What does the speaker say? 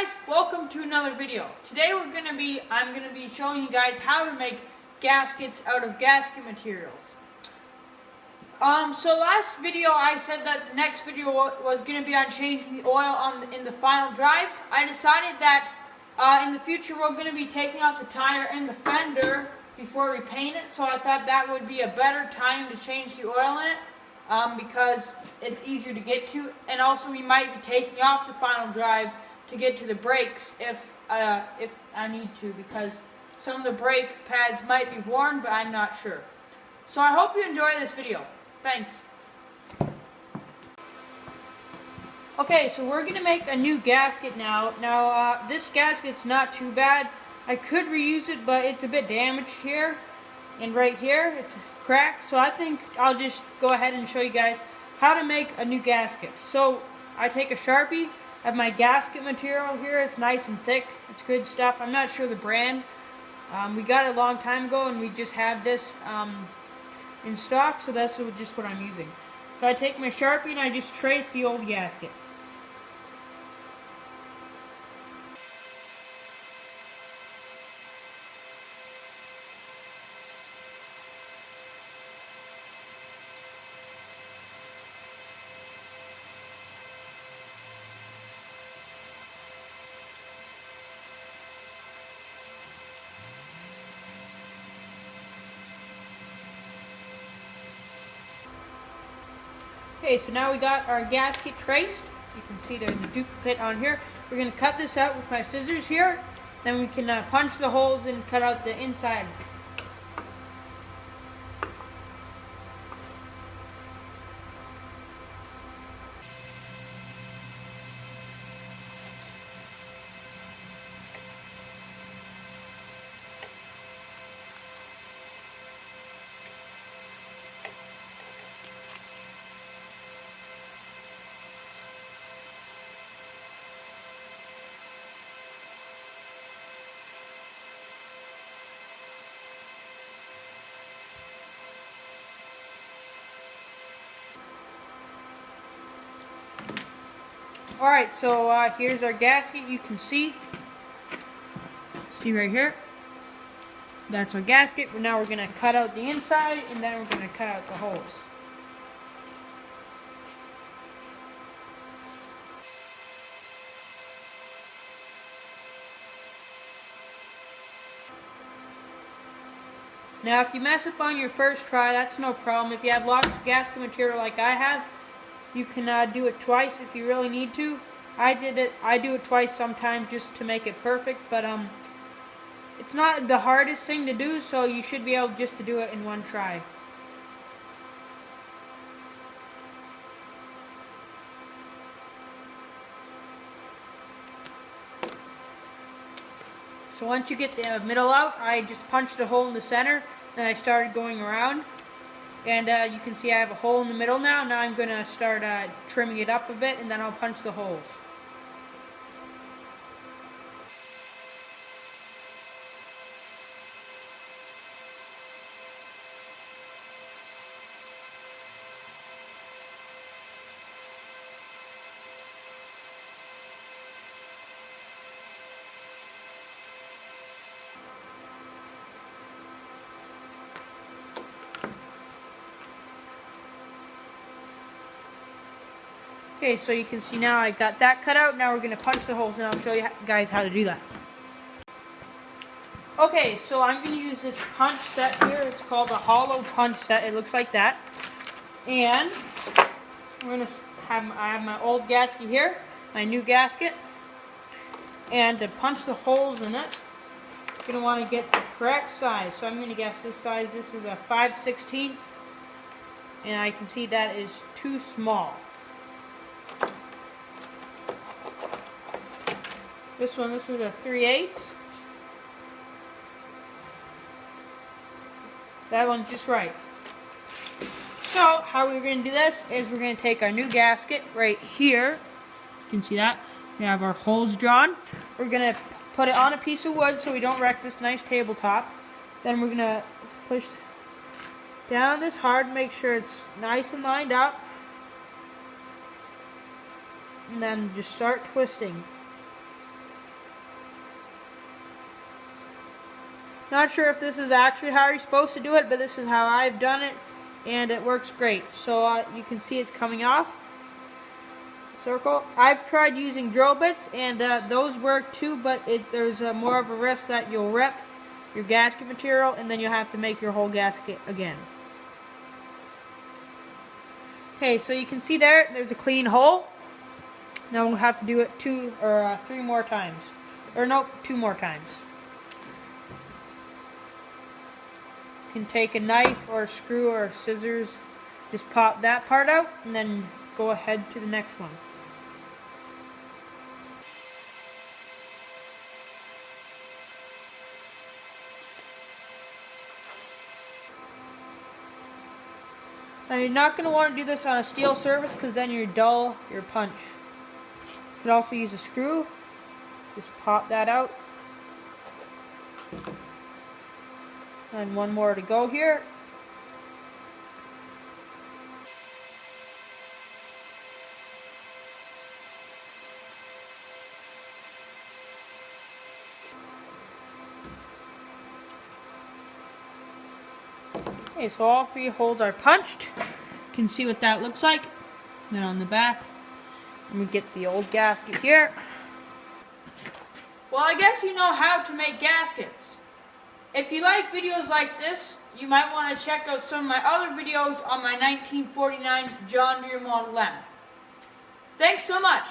guys, welcome to another video. Today I'm going to be showing you guys how to make gaskets out of gasket materials. So last video I said that the next video was going to be on changing the oil in the final drives. I decided that in the future we're going to be taking off the tire and the fender before we paint it, so I thought that would be a better time to change the oil in it. Because it's easier to get to, and also we might be taking off the final drive to get to the brakes if I need to, because some of the brake pads might be worn, but I'm not sure. So I hope you enjoy this video. Thanks. Okay, so we're going to make a new gasket now. Now, this gasket's not too bad. I could reuse it, but it's a bit damaged here and right here. It's cracked, so I think I'll just go ahead and show you guys how to make a new gasket. So I take a Sharpie, I have my gasket material here. It's nice and thick, it's good stuff. I'm not sure the brand. We got it a long time ago and we just had this in stock, so that's just what I'm using. So I take my Sharpie and I just trace the old gasket. Okay, so now we got our gasket traced. You can see there's a duplicate on here. We're going to cut this out with my scissors here. Then we can punch the holes and cut out the inside. Alright, so here's our gasket. You can see right here. That's our gasket. Now we're going to cut out the inside, and then we're going to cut out the holes. Now if you mess up on your first try, that's no problem. If you have lots of gasket material like I have, you can do it twice if you really need to. I do it twice sometimes just to make it perfect, but it's not the hardest thing to do, so you should be able just to do it in one try. So once you get the middle out, I just punched a hole in the center, then I started going around. And you can see I have a hole in the middle now. Now I'm going to start trimming it up a bit, and then I'll punch the holes. Okay, so you can see now I got that cut out. Now we're going to punch the holes, and I'll show you guys how to do that. Okay, so I'm going to use this punch set here. It's called a hollow punch set. It looks like that. And we're going to I have my old gasket here, my new gasket. And to punch the holes in it, you're going to want to get the correct size. So I'm going to guess this size. This is a 5/16, and I can see that is too small. This is a 3/8. That one's just right. So, how we're going to do this is we're going to take our new gasket right here. You can see that. We have our holes drawn. We're going to put it on a piece of wood so we don't wreck this nice tabletop. Then we're going to push down this hard, make sure it's nice and lined up. And then just start twisting. Not sure if this is actually how you're supposed to do it, but this is how I've done it, and it works great. So you can see it's coming off. Circle. I've tried using drill bits, and those work too, but there's more of a risk that you'll rip your gasket material, and then you'll have to make your whole gasket again. Okay, so you can see there's a clean hole. Now we'll have to do it 2 or 3 more times. Or nope, 2 more times. You can take a knife or a screw or scissors, just pop that part out, and then go ahead to the next one. Now you're not going to want to do this on a steel surface because then you dull your punch. You could also use a screw. Just pop that out. And one more to go here. Okay, so all 3 holes are punched. You can see what that looks like. Then on the back, let me get the old gasket here. Well, I guess you know how to make gaskets. If you like videos like this, you might want to check out some of my other videos on my 1949 John Deere Model M. Thanks so much.